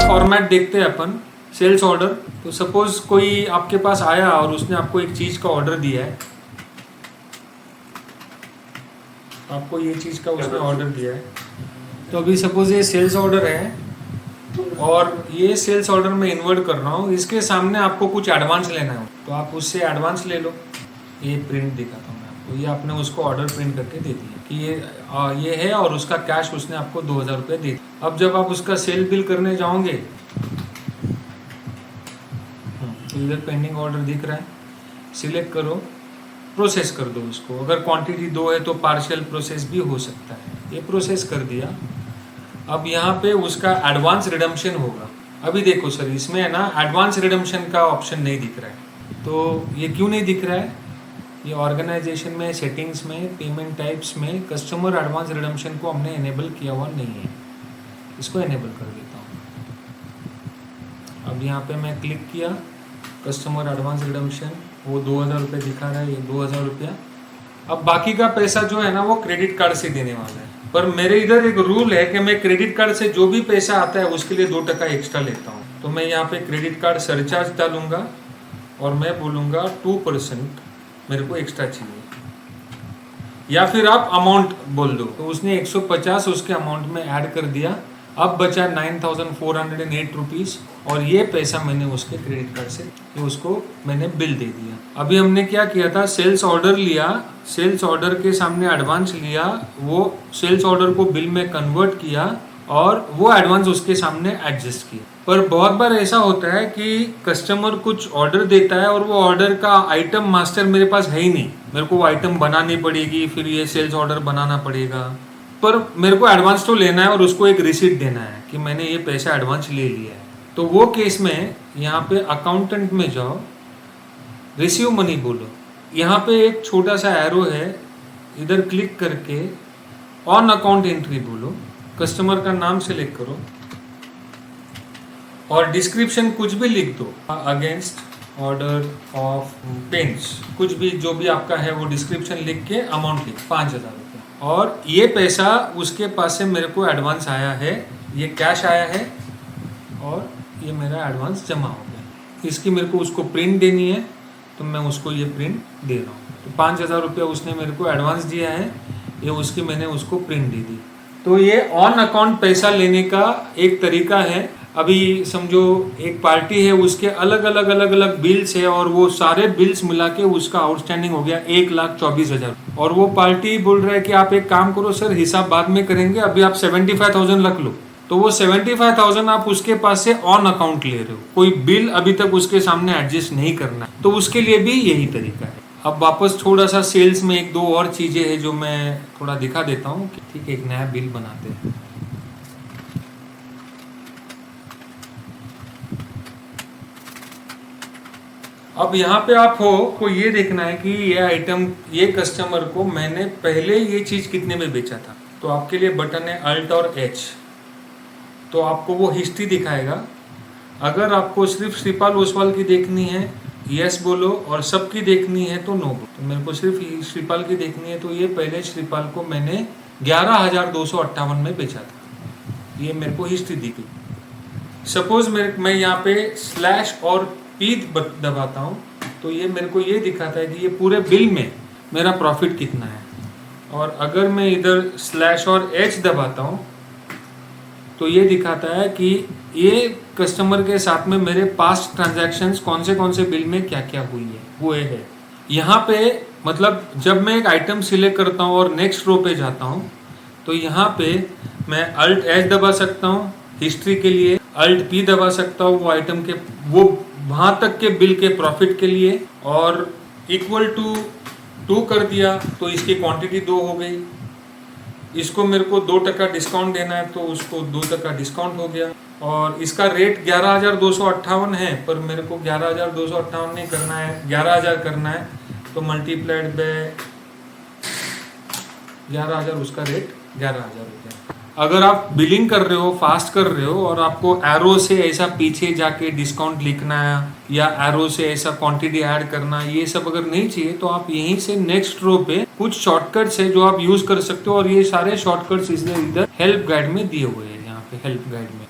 Format देखते हैं अपन sales order. तो सपोज कोई आपके पास आया और उसने आपको एक चीज़ का ऑर्डर दिया है, आपको ये चीज़ का उसने ऑर्डर दिया है। तो अभी सपोज ये सेल्स ऑर्डर है और ये सेल्स ऑर्डर में इन्वर्ट कर रहा हूँ, इसके सामने आपको कुछ एडवांस लेना है तो आप उससे एडवांस ले लो। ये प्रिंट दिखाता हूँ मैं आपको, ये आपने उसको ऑर्डर प्रिंट करके दे दिया कि ये है और उसका कैश उसने आपको 2000 रुपये दे दिया। अब जब आप उसका सेल बिल करने जाओगे तो इधर पेंडिंग ऑर्डर दिख रहा है, सिलेक्ट करो, प्रोसेस कर दो उसको। अगर क्वांटिटी 2 है तो पार्शियल प्रोसेस भी हो सकता है। ये प्रोसेस कर दिया। अब यहाँ पे उसका एडवांस रिडम्पशन होगा। अभी देखो सर, इसमें है ना एडवांस रिडम्पशन का ऑप्शन नहीं दिख रहा है। तो ये क्यों नहीं दिख रहा है? ये ऑर्गेनाइजेशन में, सेटिंग्स में, पेमेंट टाइप्स में कस्टमर एडवांस रिडम्पशन को हमने इनेबल किया हुआ नहीं है। इसको इनेबल कर देता हूँ। अब यहाँ पे मैं क्लिक किया, कस्टमर एडवांस रिडम्पशन, वो 2000 रुपये दिखा रहा है, ये 2000 रुपया। अब बाकी का पैसा जो है ना वो क्रेडिट कार्ड से देने वाला है। पर मेरे इधर एक रूल है कि मैं क्रेडिट कार्ड से जो भी पैसा आता है उसके लिए 2% एक्स्ट्रा लेता हूँ। तो मैं यहाँ पे क्रेडिट कार्ड सरचार्ज डालूंगा और मैं बोलूँगा 2% मेरे को एक्स्ट्रा चाहिए, या फिर आप अमाउंट बोल दो। तो उसने 150 उसके अमाउंट में ऐड कर दिया। अब बचा 9408 रुपीज़ और ये पैसा मैंने उसके क्रेडिट कार्ड से उसको मैंने बिल दे दिया। अभी हमने क्या किया था, सेल्स ऑर्डर लिया, सेल्स ऑर्डर के सामने एडवांस लिया, वो सेल्स ऑर्डर को बिल में कन्वर्ट किया और वो एडवांस उसके सामने एडजस्ट किया। पर बहुत बार ऐसा होता है कि कस्टमर कुछ ऑर्डर देता है और वो ऑर्डर का आइटम मास्टर मेरे पास है ही नहीं, मेरे को वो आइटम बनानी पड़ेगी, फिर ये सेल्स ऑर्डर बनाना पड़ेगा। पर मेरे को एडवांस तो लेना है और उसको एक रिसीट देना है कि मैंने ये पैसा एडवांस ले लिया है। तो वो केस में यहाँ पे अकाउंटेंट में जाओ, रिसीव मनी बोलो। यहाँ पे एक छोटा सा एरो है, इधर क्लिक करके ऑन अकाउंट एंट्री बोलो, कस्टमर का नाम सेलेक्ट करो और डिस्क्रिप्शन कुछ भी लिख दो, अगेंस्ट ऑर्डर ऑफ पेंट्स, कुछ भी जो भी आपका है वो डिस्क्रिप्शन लिख के अमाउंट लिख 5000 रुपये। और ये पैसा उसके पास से मेरे को एडवांस आया है, ये कैश आया है और ये मेरा एडवांस जमा हो गया। इसकी मेरे को उसको प्रिंट देनी है तो मैं उसको ये प्रिंट दे रहा हूँ। तो 5000 रुपया उसने मेरे को एडवांस दिया है, ये उसकी मैंने उसको प्रिंट दे दी। तो ये ऑन अकाउंट पैसा लेने का एक तरीका है। अभी समझो एक पार्टी है, उसके अलग अलग बिल्स है और वो सारे बिल्स मिला के उसका आउटस्टैंडिंग हो गया 1,24,000 और वो पार्टी बोल रहा है कि आप एक काम करो सर, हिसाब बाद में करेंगे, अभी आप 75,000 रख लो। तो वो 75,000 आप उसके पास से ऑन अकाउंट ले रहे हो, कोई बिल अभी तक उसके सामने एडजस्ट नहीं करना। तो उसके लिए भी यही तरीका है। अब वापस थोड़ा सा सेल्स में 1-2 और चीजें हैं जो मैं थोड़ा दिखा देता हूँ। ठीक है, एक नया बिल बनाते हैं। अब यहाँ पे आप को ये देखना है कि ये आइटम, ये कस्टमर को मैंने पहले ये चीज कितने में बेचा था। तो आपके लिए बटन है अल्ट और एच, तो आपको वो हिस्ट्री दिखाएगा। अगर आपको सिर्फ श्रीपाल ओसवाल की देखनी है, यस बोलो, और सबकी देखनी है तो नो बोलो। तो मेरे को सिर्फ श्रीपाल की देखनी है, तो ये पहले श्रीपाल को मैंने 11,258 में बेचा था, ये मेरे को हिस्ट्री दी गई। सपोज मैं यहाँ पे स्लैश और पी दबाता हूँ तो ये मेरे को ये दिखाता है कि ये पूरे बिल में मेरा प्रॉफिट कितना है। और अगर मैं इधर स्लैश और एच दबाता हूँ तो ये दिखाता है कि ये कस्टमर के साथ में मेरे पास्ट ट्रांजैक्शंस कौन से बिल में क्या क्या हुए हैं। यहाँ पे मतलब जब मैं एक आइटम सिलेक्ट करता हूँ और नेक्स्ट रो पे जाता हूँ तो यहाँ पे मैं अल्ट एच दबा सकता हूँ हिस्ट्री के लिए, अल्ट पी दबा सकता हूँ वो आइटम के वो वहां तक के बिल के प्रॉफिट के लिए, और इक्वल टू 2 कर दिया तो इसकी क्वांटिटी 2 हो गई। इसको मेरे को 2% डिस्काउंट देना है तो उसको 2% डिस्काउंट हो गया। और इसका रेट 11,258 है, पर मेरे को 11,258 नहीं करना है, 11,000 करना है। तो मल्टीप्लाइड बाय 11,000, उसका रेट 11,000 रुपया। अगर आप बिलिंग कर रहे हो, फास्ट कर रहे हो और आपको एरो से ऐसा पीछे जाके डिस्काउंट लिखना है या एरो से ऐसा क्वांटिटी ऐड करना, ये सब अगर नहीं चाहिए तो आप यहीं से नेक्स्ट रो पे कुछ शॉर्टकट्स है जो आप यूज कर सकते हो। और ये सारे शॉर्टकट्स इसने इधर हेल्प गाइड में दिए हुए हैं, यहाँ पे हेल्प गाइड में।